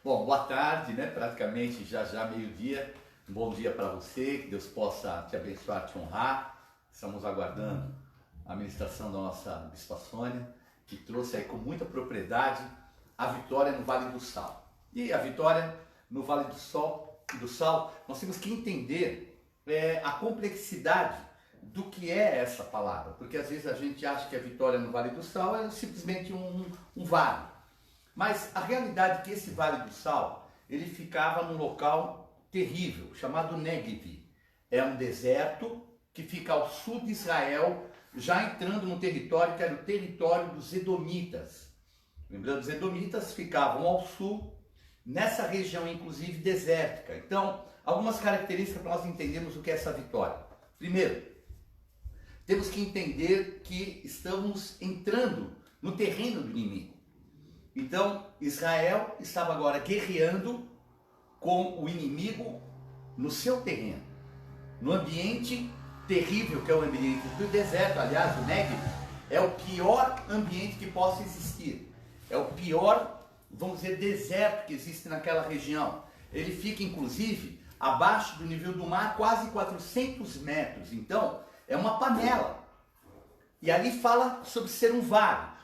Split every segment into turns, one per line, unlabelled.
Bom, boa tarde, né? Praticamente já meio-dia. Um bom dia para você, que Deus possa te abençoar, te honrar. Estamos aguardando a ministração da nossa Bispa Sônia, que trouxe aí com muita propriedade a vitória no Vale do Sal. E a vitória no Vale do Sal, nós temos que entender a complexidade do que é essa palavra, porque às vezes a gente acha que a vitória no Vale do Sal é simplesmente um vale. Mas a realidade é que esse Vale do Sal, ele ficava num local terrível, chamado Negev. É um deserto que fica ao sul de Israel, já entrando no território que era o território dos Edomitas. Lembrando, os Edomitas ficavam ao sul, nessa região inclusive desértica. Então, algumas características para nós entendermos o que é essa vitória. Primeiro, temos que entender que estamos entrando no terreno do inimigo. Então, Israel estava agora guerreando com o inimigo no seu terreno, no ambiente terrível que é o ambiente do deserto. Aliás, o Negev é o pior ambiente que possa existir. É o pior, vamos dizer, deserto que existe naquela região. Ele fica, inclusive, abaixo do nível do mar, quase 400 metros. Então, é uma panela. E ali fala sobre ser um vale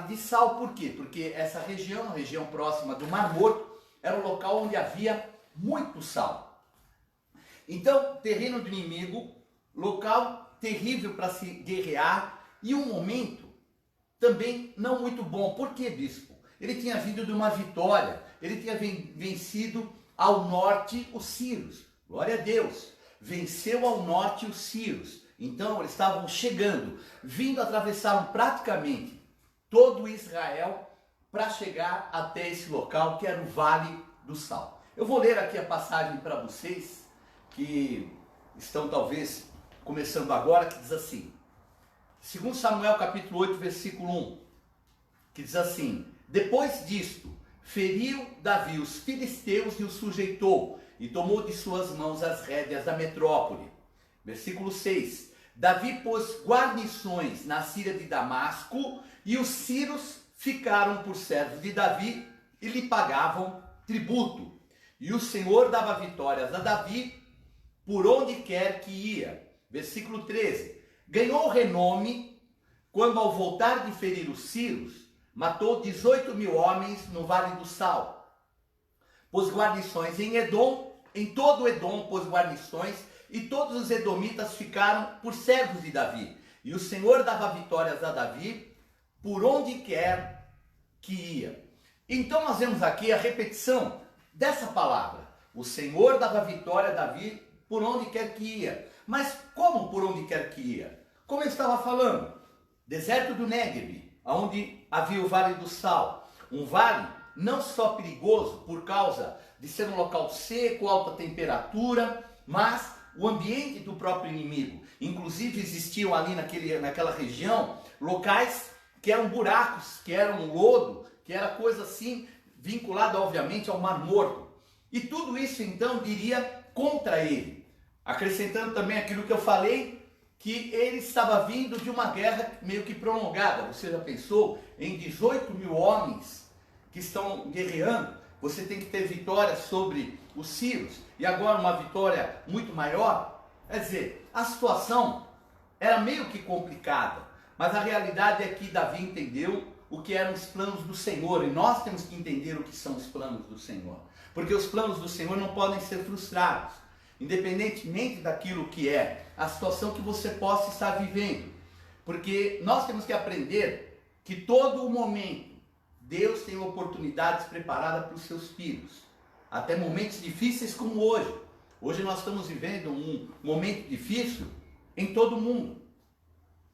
de sal. Por quê? Porque essa região, a região próxima do Mar Morto, era um local onde havia muito sal. Então, terreno do inimigo, local terrível para se guerrear e um momento também não muito bom. Por quê, bispo? Ele tinha vindo de uma vitória, ele tinha vencido ao norte os sírios. Glória a Deus! Venceu ao norte os sírios. Então, eles estavam chegando, atravessaram praticamente todo Israel para chegar até esse local que era o Vale do Sal. Eu vou ler aqui a passagem para vocês, que estão talvez começando agora, que diz assim, 2 Samuel capítulo 8, versículo 1, que diz assim: depois disto, feriu Davi os filisteus e os sujeitou, e tomou de suas mãos as rédeas da metrópole. Versículo 6, Davi pôs guarnições na Síria de Damasco, e os sírios ficaram por servos de Davi e lhe pagavam tributo. E o Senhor dava vitórias a Davi por onde quer que ia. Versículo 13, ganhou renome quando, ao voltar de ferir os sírios, matou 18.000 homens no Vale do Sal. Pôs guarnições em Edom, em todo o Edom pôs guarnições, e todos os edomitas ficaram por servos de Davi. E o Senhor dava vitórias a Davi por onde quer que ia. Então nós vemos aqui a repetição dessa palavra. O Senhor dava vitória a Davi por onde quer que ia. Mas como por onde quer que ia? Como eu estava falando, deserto do Negev, onde havia o Vale do Sal. Um vale não só perigoso por causa de ser um local seco, alta temperatura, mas o ambiente do próprio inimigo. Inclusive existiam ali naquela região locais que eram buracos, que eram lodo, que era coisa assim vinculada obviamente ao Mar Morto. E tudo isso então iria contra ele. Acrescentando também aquilo que eu falei, que ele estava vindo de uma guerra meio que prolongada. Você já pensou em 18.000 homens que estão guerreando? Você tem que ter vitória sobre os sírios, e agora uma vitória muito maior. Quer dizer, a situação era meio que complicada, mas a realidade é que Davi entendeu o que eram os planos do Senhor, e nós temos que entender o que são os planos do Senhor, porque os planos do Senhor não podem ser frustrados, independentemente daquilo que é a situação que você possa estar vivendo, porque nós temos que aprender que todo o momento Deus tem oportunidades preparadas para os seus filhos, até momentos difíceis como hoje. Hoje nós estamos vivendo um momento difícil em todo o mundo,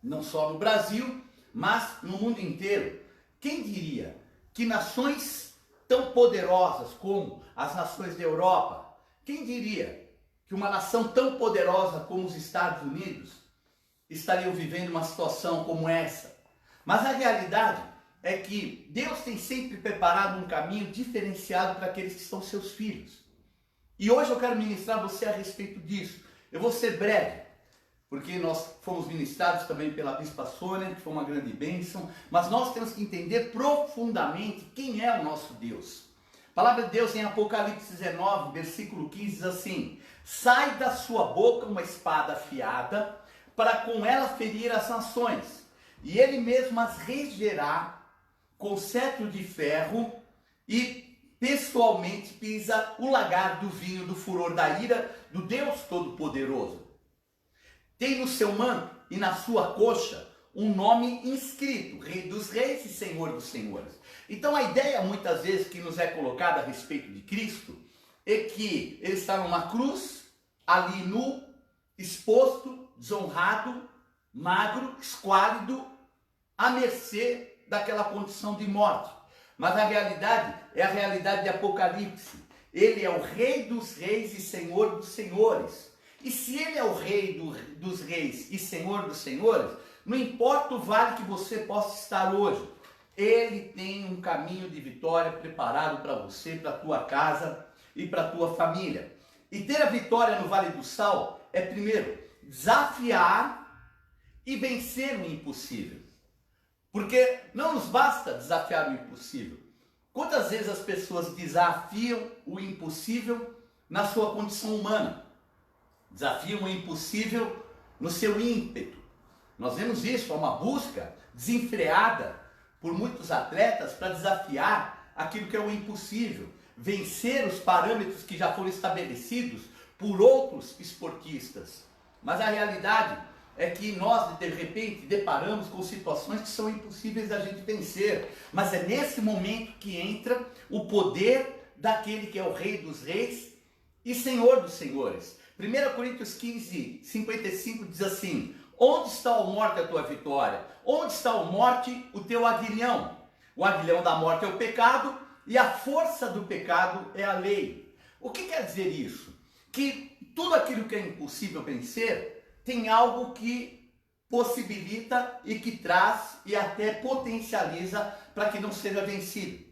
não só no Brasil, mas no mundo inteiro. Quem diria que nações tão poderosas como as nações da Europa, quem diria que uma nação tão poderosa como os Estados Unidos estariam vivendo uma situação como essa? Mas a realidade é que Deus tem sempre preparado um caminho diferenciado para aqueles que são seus filhos. E hoje eu quero ministrar a você a respeito disso. Eu vou ser breve, porque nós fomos ministrados também pela Bispa Sônia, que foi uma grande bênção, mas nós temos que entender profundamente quem é o nosso Deus. A palavra de Deus em Apocalipse 19, versículo 15 diz assim: sai da sua boca uma espada afiada, para com ela ferir as nações, e ele mesmo as regerá com cetro de ferro, e pessoalmente pisa o lagar do vinho do furor da ira do Deus Todo-Poderoso. Tem no seu manto e na sua coxa um nome inscrito: Rei dos Reis e Senhor dos Senhores. Então a ideia muitas vezes que nos é colocada a respeito de Cristo é que ele está numa cruz, ali nu, exposto, desonrado, magro, esquálido, à mercê daquela condição de morte. Mas a realidade é a realidade de Apocalipse. Ele é o Rei dos Reis e Senhor dos Senhores. E se ele é o Rei dos Reis e Senhor dos Senhores, não importa o vale que você possa estar hoje, ele tem um caminho de vitória preparado para você, para a tua casa e para a tua família. E ter a vitória no Vale do Sal é, primeiro, desafiar e vencer o impossível. Porque não nos basta desafiar o impossível. Quantas vezes as pessoas desafiam o impossível na sua condição humana? Desafiam o impossível no seu ímpeto. Nós vemos isso, há uma busca desenfreada por muitos atletas para desafiar aquilo que é o impossível, vencer os parâmetros que já foram estabelecidos por outros esportistas. Mas a realidade é que nós, de repente, deparamos com situações que são impossíveis da gente vencer. Mas é nesse momento que entra o poder daquele que é o Rei dos Reis e Senhor dos Senhores. 1 Coríntios 15, 55 diz assim: onde está, ó morte, a tua vitória? Onde está, ó morte, o teu aguilhão? O aguilhão da morte é o pecado e a força do pecado é a lei. O que quer dizer isso? Que tudo aquilo que é impossível vencer tem algo que possibilita e que traz e até potencializa para que não seja vencido.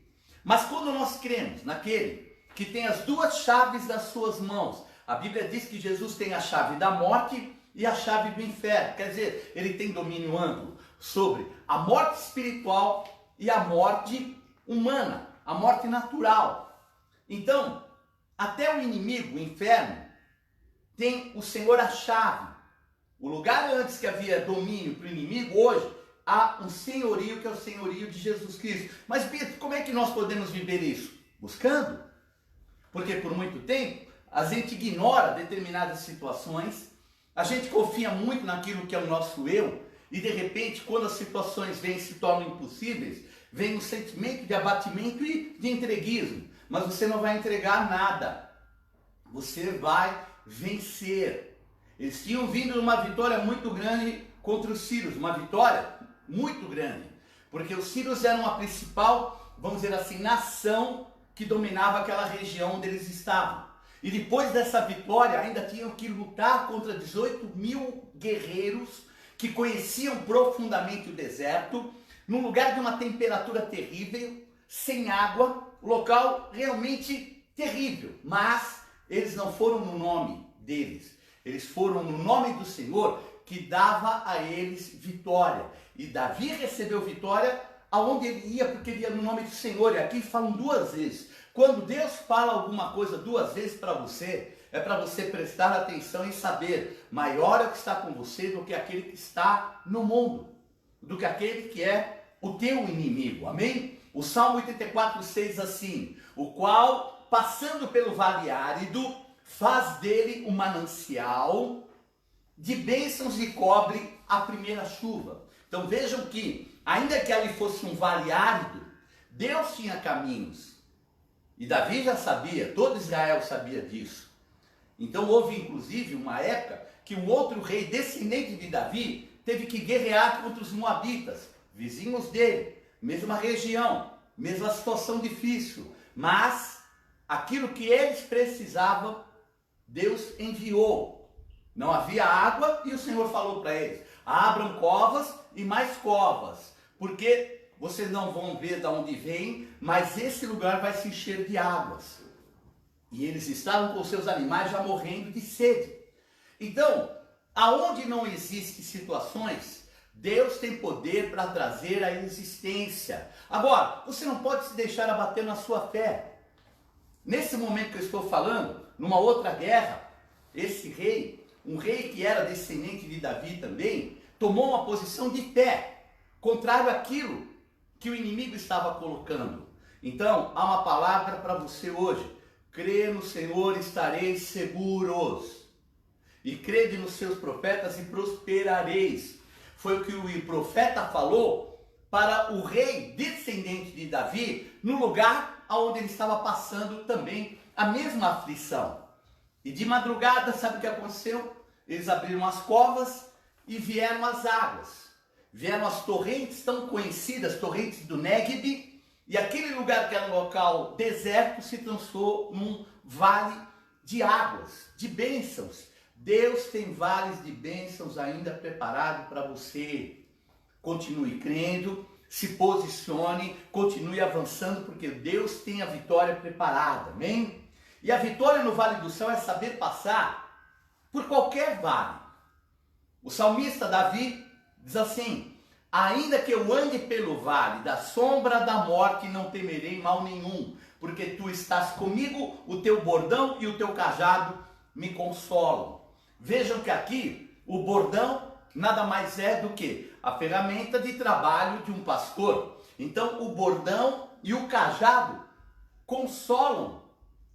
Mas quando nós cremos naquele que tem as duas chaves das suas mãos, a Bíblia diz que Jesus tem a chave da morte e a chave do inferno. Quer dizer, ele tem domínio amplo sobre a morte espiritual e a morte humana, a morte natural. Então, até o inimigo, o inferno, tem o Senhor a chave. O lugar antes que havia domínio para o inimigo, hoje há um senhorio que é o senhorio de Jesus Cristo. Mas, Pedro, como é que nós podemos viver isso? Buscando. Porque por muito tempo a gente ignora determinadas situações, a gente confia muito naquilo que é o nosso eu, e de repente, quando as situações vêm e se tornam impossíveis, vem um sentimento de abatimento e de entreguismo. Mas você não vai entregar nada. Você vai vencer. Eles tinham vindo numa vitória muito grande contra os sírios, uma vitória muito grande, porque os sírios eram a principal, vamos dizer assim, nação que dominava aquela região onde eles estavam. E depois dessa vitória ainda tinham que lutar contra 18 mil guerreiros que conheciam profundamente o deserto, num lugar de uma temperatura terrível, sem água, local realmente terrível. Mas eles não foram no nome deles, eles foram no nome do Senhor que dava a eles vitória. E Davi recebeu vitória aonde ele ia, porque ele ia no nome do Senhor. E aqui falam duas vezes. Quando Deus fala alguma coisa duas vezes para você, é para você prestar atenção e saber: maior é o que está com você do que aquele que está no mundo, do que aquele que é o teu inimigo. Amém? O Salmo 84, 6 assim: o qual, passando pelo vale árido, faz dele um manancial de bênçãos e cobre a primeira chuva. Então vejam que, ainda que ali fosse um vale árido, Deus tinha caminhos. E Davi já sabia, todo Israel sabia disso. Então houve inclusive uma época que um outro rei descendente de Davi teve que guerrear contra os moabitas, vizinhos dele, mesma região, mesma situação difícil. Mas aquilo que eles precisavam, Deus enviou. Não havia água e o Senhor falou para eles: abram covas e mais covas, porque vocês não vão ver de onde vem, mas esse lugar vai se encher de águas. E eles estavam com seus animais já morrendo de sede. Então, aonde não existem situações, Deus tem poder para trazer a existência. Agora, você não pode se deixar abater na sua fé. Nesse momento que eu estou falando, numa outra guerra, esse rei, um rei que era descendente de Davi também, tomou uma posição de fé, contrário àquilo que o inimigo estava colocando. Então, há uma palavra para você hoje: crê no Senhor, estareis seguros, e crede nos seus profetas e prosperareis. Foi o que o profeta falou para o rei descendente de Davi, no lugar onde ele estava passando também a mesma aflição. E de madrugada, sabe o que aconteceu? Eles abriram as covas e vieram as águas. Vieram as torrentes tão conhecidas, torrentes do Negueb, e aquele lugar que era um local deserto se transformou num vale de águas, de bênçãos. Deus tem vales de bênçãos ainda preparado para você. Continue crendo, se posicione, continue avançando, porque Deus tem a vitória preparada, amém? E a vitória no Vale do Céu é saber passar por qualquer vale. O salmista Davi diz assim: ainda que eu ande pelo vale da sombra da morte, não temerei mal nenhum, porque tu estás comigo, o teu bordão e o teu cajado me consolam. Vejam que aqui o bordão nada mais é do que a ferramenta de trabalho de um pastor. Então o bordão e o cajado consolam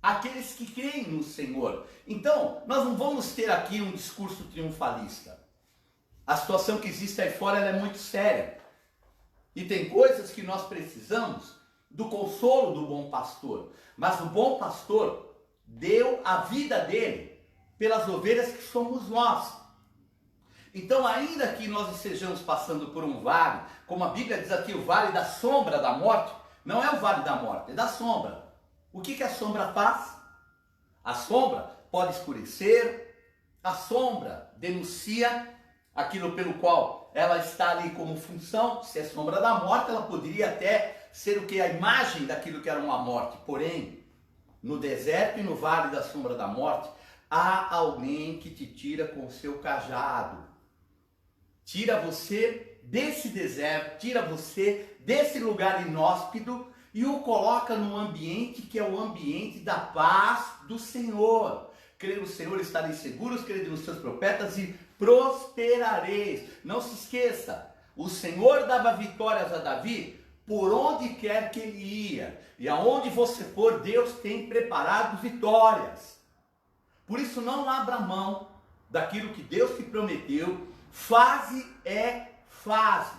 aqueles que creem no Senhor. Então nós não vamos ter aqui um discurso triunfalista. A situação que existe aí fora ela é muito séria. E tem coisas que nós precisamos do consolo do bom pastor. Mas o bom pastor deu a vida dele pelas ovelhas que somos nós. Então, ainda que nós estejamos passando por um vale, como a Bíblia diz aqui, o vale da sombra da morte, não é o vale da morte, é da sombra. O que a sombra faz? A sombra pode escurecer, a sombra denuncia aquilo pelo qual ela está ali como função. Se é sombra da morte, ela poderia até ser o que? A imagem daquilo que era uma morte. Porém, no deserto e no vale da sombra da morte, há alguém que te tira com o seu cajado. Tira você desse deserto, tira você desse lugar inóspito e o coloca num ambiente que é o ambiente da paz do Senhor. Crê no Senhor, estareis seguros, crede nos seus profetas e prosperareis. Não se esqueça, o Senhor dava vitórias a Davi por onde quer que ele ia. E aonde você for, Deus tem preparado vitórias. Por isso não abra mão daquilo que Deus te prometeu. Fase é fase.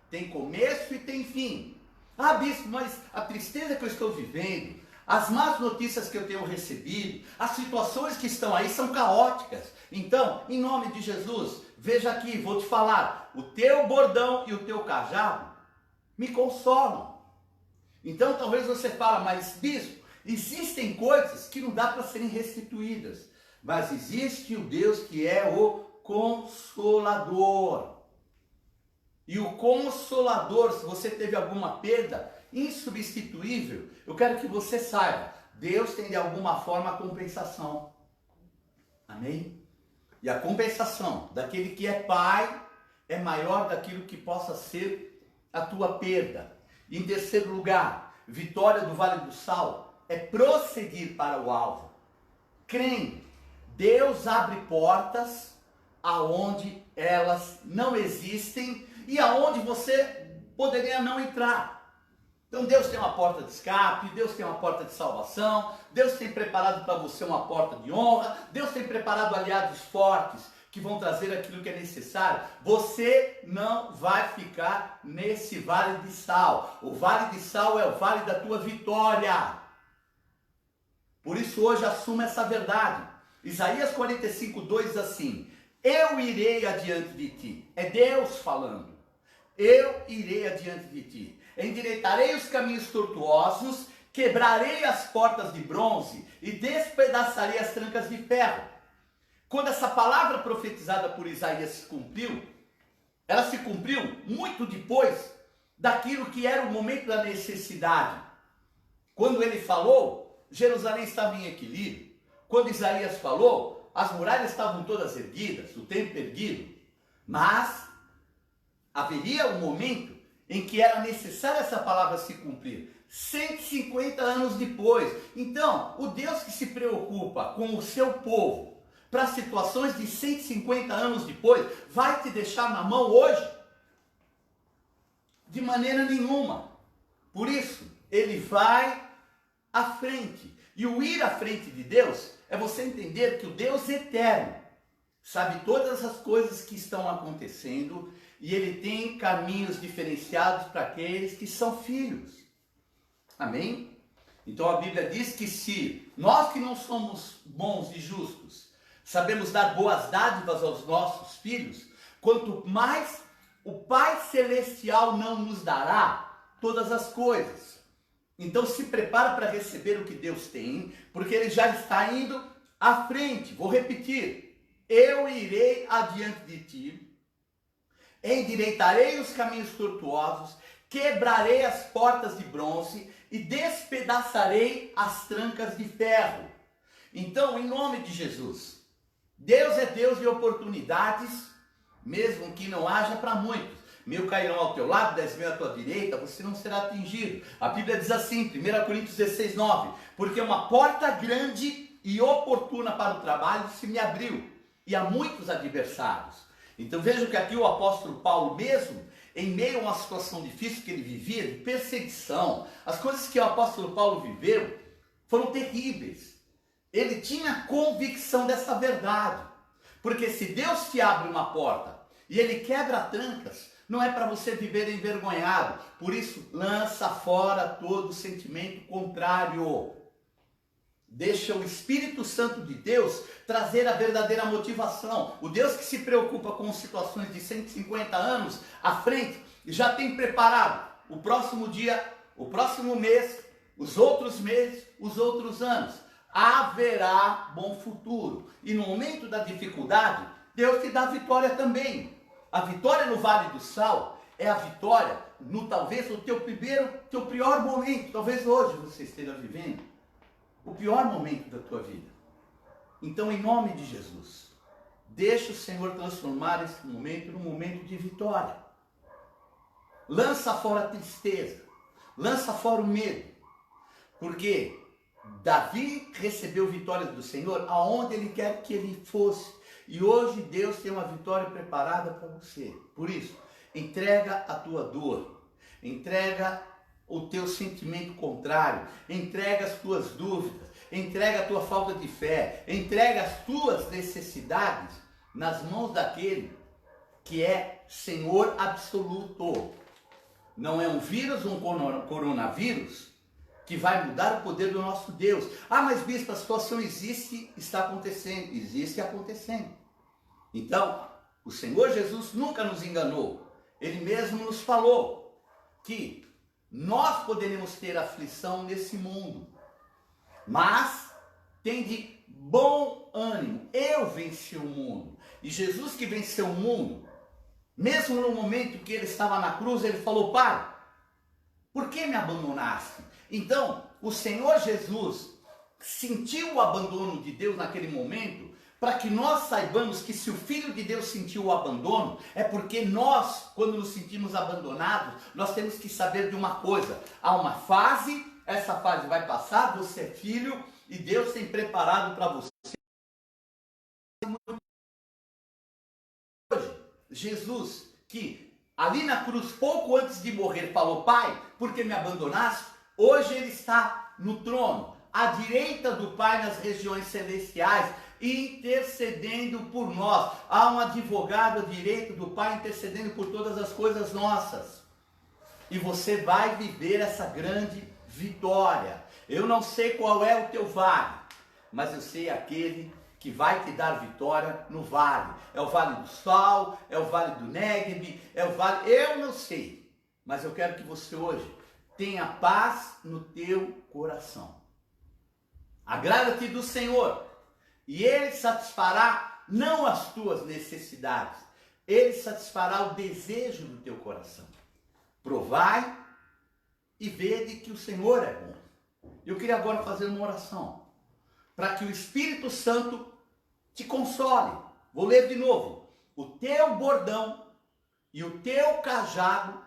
Tem começo e tem fim. Ah, bispo, mas a tristeza que eu estou vivendo, as más notícias que eu tenho recebido, as situações que estão aí são caóticas. Então, em nome de Jesus, veja aqui, vou te falar, o teu bordão e o teu cajado me consolam. Então, talvez você fale, mas bispo, existem coisas que não dá para serem restituídas, mas existe o Deus que é o Consolador. E o Consolador, se você teve alguma perda insubstituível, eu quero que você saiba, Deus tem de alguma forma a compensação. Amém? E a compensação daquele que é pai é maior daquilo que possa ser a tua perda. E em terceiro lugar, vitória do Vale do Sal é prosseguir para o alvo. Crendo, Deus abre portas aonde elas não existem e aonde você poderia não entrar. Então Deus tem uma porta de escape, Deus tem uma porta de salvação, Deus tem preparado para você uma porta de honra, Deus tem preparado aliados fortes que vão trazer aquilo que é necessário. Você não vai ficar nesse vale de sal. O vale de sal é o vale da tua vitória. Por isso hoje assuma essa verdade. Isaías 45:2 diz assim: eu irei adiante de ti. É Deus falando. Eu irei adiante de ti. Endireitarei os caminhos tortuosos, quebrarei as portas de bronze e despedaçarei as trancas de ferro. Quando essa palavra profetizada por Isaías se cumpriu, ela se cumpriu muito depois daquilo que era o momento da necessidade. Quando ele falou, Jerusalém estava em equilíbrio. Quando Isaías falou, as muralhas estavam todas erguidas, o templo erguido. Mas haveria um momento em que era necessária essa palavra se cumprir. 150 anos depois. Então, o Deus que se preocupa com o seu povo para situações de 150 anos depois, vai te deixar na mão hoje? De maneira nenhuma. Por isso, ele vai à frente. E o ir à frente de Deus é você entender que o Deus eterno sabe todas as coisas que estão acontecendo e ele tem caminhos diferenciados para aqueles que são filhos. Amém? Então a Bíblia diz que se nós que não somos bons e justos sabemos dar boas dádivas aos nossos filhos, quanto mais o Pai Celestial não nos dará todas as coisas. Então se prepara para receber o que Deus tem, porque Ele já está indo à frente. Vou repetir: eu irei adiante de ti, endireitarei os caminhos tortuosos, quebrarei as portas de bronze e despedaçarei as trancas de ferro. Então, em nome de Jesus, Deus é Deus de oportunidades, mesmo que não haja para muitos. 1000 cairão ao teu lado, 10.000 à tua direita, você não será atingido. A Bíblia diz assim, 1 Coríntios 16, 9, porque uma porta grande e oportuna para o trabalho se me abriu, e há muitos adversários. Então vejam que aqui o apóstolo Paulo mesmo, em meio a uma situação difícil que ele vivia, de perseguição, as coisas que o apóstolo Paulo viveu foram terríveis. Ele tinha convicção dessa verdade. Porque se Deus te abre uma porta e ele quebra trancas, não é para você viver envergonhado. Por isso, lança fora todo sentimento contrário. Deixa o Espírito Santo de Deus trazer a verdadeira motivação. O Deus que se preocupa com situações de 150 anos à frente, já tem preparado o próximo dia, o próximo mês, os outros meses, os outros anos. Haverá bom futuro. E no momento da dificuldade, Deus te dá vitória também. A vitória no Vale do Sal é a vitória no talvez o teu pior momento. Talvez hoje você esteja vivendo o pior momento da tua vida. Então, em nome de Jesus, deixa o Senhor transformar esse momento num momento de vitória. Lança fora a tristeza, lança fora o medo, porque Davi recebeu vitórias do Senhor aonde ele quer que ele fosse. E hoje Deus tem uma vitória preparada para você. Por isso, entrega a tua dor, entrega o teu sentimento contrário, entrega as tuas dúvidas, entrega a tua falta de fé, entrega as tuas necessidades nas mãos daquele que é Senhor absoluto. Não é um vírus, um coronavírus, que vai mudar o poder do nosso Deus. Ah, mas bispo, a situação existe, está acontecendo. Existe acontecendo. Então, o Senhor Jesus nunca nos enganou. Ele mesmo nos falou que nós poderemos ter aflição nesse mundo, mas tem de bom ânimo. Eu venci o mundo. E Jesus que venceu o mundo, mesmo no momento que ele estava na cruz, ele falou: Pai, por que me abandonaste? Então, o Senhor Jesus sentiu o abandono de Deus naquele momento, para que nós saibamos que se o Filho de Deus sentiu o abandono, é porque nós, quando nos sentimos abandonados, nós temos que saber de uma coisa: há uma fase, essa fase vai passar, você é filho, e Deus tem preparado para você. Hoje, Jesus, que ali na cruz, pouco antes de morrer, falou: Pai, por que me abandonaste? Hoje ele está no trono, à direita do Pai nas regiões celestiais, intercedendo por nós. Há um advogado à direita do Pai intercedendo por todas as coisas nossas. E você vai viver essa grande vitória. Eu não sei qual é o teu vale, mas eu sei aquele que vai te dar vitória no vale. É o Vale do Sal, é o Vale do Négueb, é o Vale... Eu não sei, mas eu quero que você hoje tenha paz no teu coração. Agrada-te do Senhor, e Ele satisfará não as tuas necessidades, Ele satisfará o desejo do teu coração. Provai e vede que o Senhor é bom. Eu queria agora fazer uma oração, para que o Espírito Santo te console. Vou ler de novo. O teu bordão e o teu cajado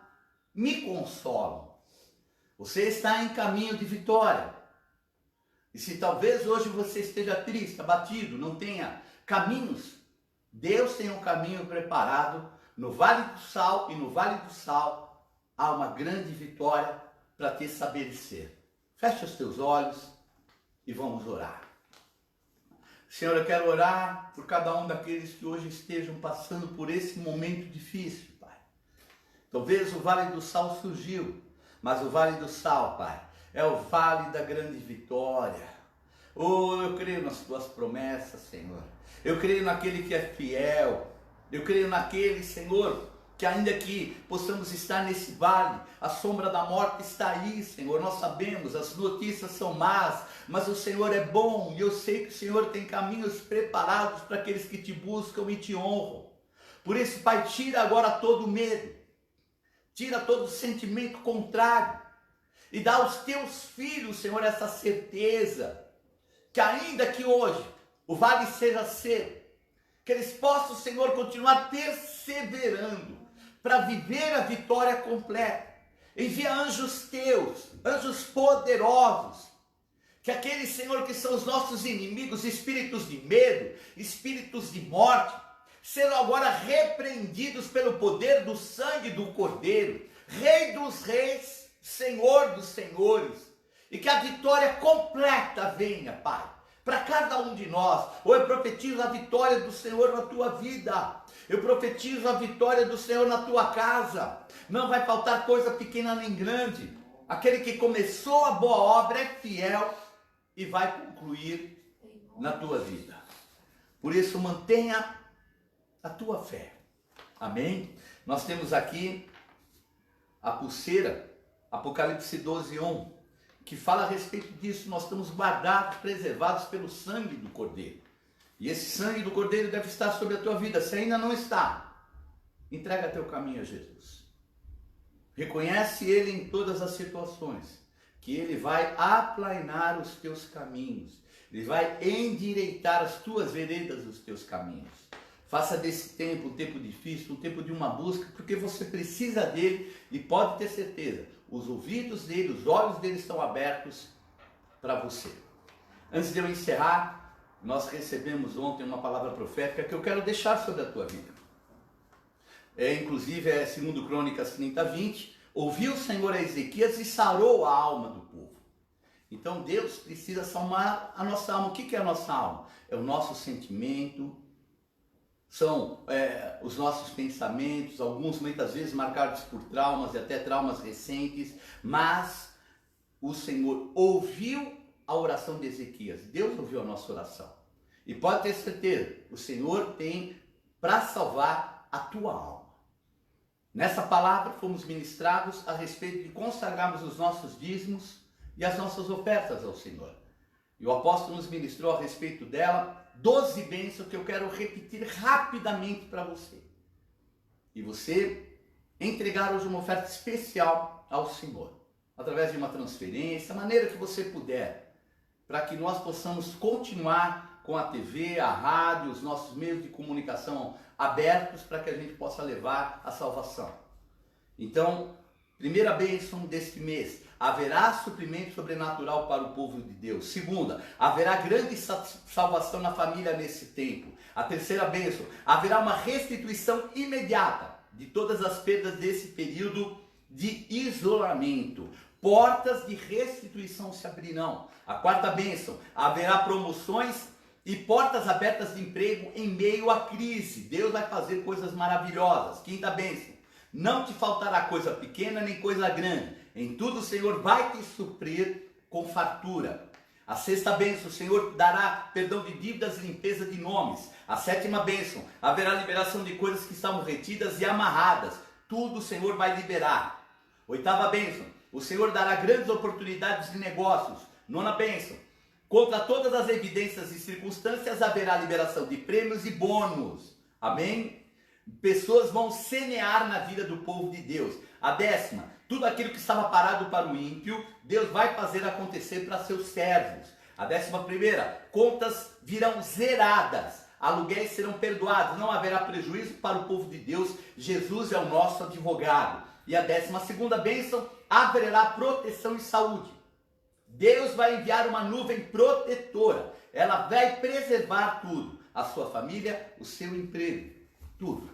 me consolam. Você está em caminho de vitória. E se talvez hoje você esteja triste, abatido, não tenha caminhos, Deus tem um caminho preparado. No Vale do Sal e no Vale do Sal há uma grande vitória para te estabelecer. Feche os teus olhos e vamos orar. Senhor, eu quero orar por cada um daqueles que hoje estejam passando por esse momento difícil, Pai. Talvez o Vale do Sal surgiu, mas o Vale do Sal, Pai, é o Vale da grande vitória. Oh, eu creio nas tuas promessas, Senhor. Eu creio naquele que é fiel. Eu creio naquele, Senhor, que ainda que possamos estar nesse vale, a sombra da morte está aí, Senhor. Nós sabemos, as notícias são más, mas o Senhor é bom e eu sei que o Senhor tem caminhos preparados para aqueles que te buscam e te honram. Por isso, Pai, tira agora todo o medo, tira todo o sentimento contrário e dá aos teus filhos, Senhor, essa certeza que ainda que hoje o vale seja cedo, que eles possam, Senhor, continuar perseverando para viver a vitória completa. Envia anjos teus, anjos poderosos, que aqueles, Senhor, que são os nossos inimigos, espíritos de medo, espíritos de morte, sejam agora repreendidos pelo poder do sangue do Cordeiro, Rei dos reis, Senhor dos senhores, e que a vitória completa venha, Pai, para cada um de nós. Ou eu profetizo a vitória do Senhor na tua vida, eu profetizo a vitória do Senhor na tua casa. Não vai faltar coisa pequena nem grande. Aquele que começou a boa obra é fiel e vai concluir na tua vida. Por isso, mantenha a tua fé. Amém? Nós temos aqui a pulseira, Apocalipse 12:1, que fala a respeito disso. Nós estamos guardados, preservados pelo sangue do Cordeiro. E esse sangue do Cordeiro deve estar sobre a tua vida. Se ainda não está, entrega teu caminho a Jesus. Reconhece Ele em todas as situações, que Ele vai aplainar os teus caminhos. Ele vai endireitar as tuas veredas, os teus caminhos. Faça desse tempo um tempo difícil, um tempo de uma busca, porque você precisa dele e pode ter certeza, os ouvidos dele, os olhos dele estão abertos para você. Antes de eu encerrar, nós recebemos ontem uma palavra profética que eu quero deixar sobre a tua vida. Inclusive, é 2 Crônicas 30:20, ouviu o Senhor a Ezequias e sarou a alma do povo. Então Deus precisa salvar a nossa alma. O que é a nossa alma? É o nosso sentimento, são os nossos pensamentos, alguns muitas vezes marcados por traumas e até traumas recentes, mas o Senhor ouviu a oração de Ezequias. Deus ouviu a nossa oração. E pode ter certeza, o Senhor tem para salvar a tua alma. Nessa palavra fomos ministrados a respeito de consagrarmos os nossos dízimos e as nossas ofertas ao Senhor. E o apóstolo nos ministrou a respeito dela 12 bênçãos que eu quero repetir rapidamente para você. E você entregar hoje uma oferta especial ao Senhor, através de uma transferência, a maneira que você puder, para que nós possamos continuar com a TV, a rádio, os nossos meios de comunicação abertos para que a gente possa levar a salvação. Então, primeira bênção deste mês, haverá suprimento sobrenatural para o povo de Deus. Segunda, haverá grande salvação na família nesse tempo. A terceira bênção, haverá uma restituição imediata de todas as perdas desse período de isolamento. Portas de restituição se abrirão. A quarta bênção, haverá promoções e portas abertas de emprego em meio à crise. Deus vai fazer coisas maravilhosas. Quinta bênção, não te faltará coisa pequena nem coisa grande. Em tudo o Senhor vai te suprir com fartura. A sexta bênção, o Senhor dará perdão de dívidas e limpeza de nomes. A sétima bênção, haverá liberação de coisas que estavam retidas e amarradas. Tudo o Senhor vai liberar. Oitava bênção, o Senhor dará grandes oportunidades de negócios. Nona bênção, contra todas as evidências e circunstâncias haverá liberação de prêmios e bônus. Amém? Pessoas vão semear na vida do povo de Deus. A décima, tudo aquilo que estava parado para o ímpio, Deus vai fazer acontecer para seus servos. A 11ª, contas virão zeradas, aluguéis serão perdoados, não haverá prejuízo para o povo de Deus, Jesus é o nosso advogado. E a 12ª bênção, haverá proteção e saúde. Deus vai enviar uma nuvem protetora. Ela vai preservar tudo. A sua família, o seu emprego, tudo.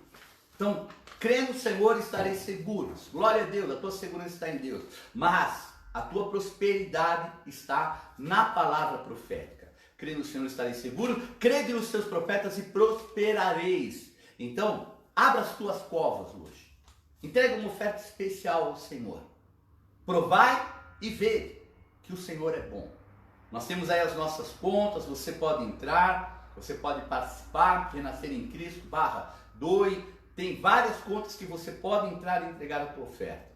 Então, crê no Senhor, estareis seguros. Glória a Deus, a tua segurança está em Deus. Mas a tua prosperidade está na palavra profética. Crê no Senhor, estareis seguros. Crede nos seus profetas e prosperareis. Então, abra as tuas covas hoje. Entrega uma oferta especial ao Senhor. Provai e vê que o Senhor é bom. Nós temos aí as nossas contas, você pode entrar, você pode participar, Renascer em Cristo, /doe, tem várias contas que você pode entrar e entregar a tua oferta.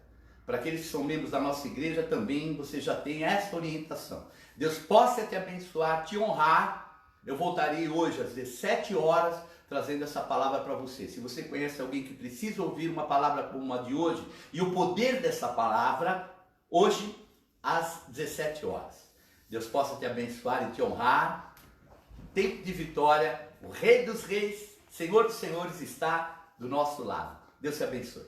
Para aqueles que são membros da nossa igreja também, você já tem essa orientação. Deus possa te abençoar, te honrar. Eu voltarei hoje às 17 horas, trazendo essa palavra para você. Se você conhece alguém que precisa ouvir uma palavra como a de hoje, e o poder dessa palavra, hoje, às 17 horas. Deus possa te abençoar e te honrar. Tempo de vitória, o Rei dos Reis, Senhor dos Senhores está do nosso lado. Deus te abençoe.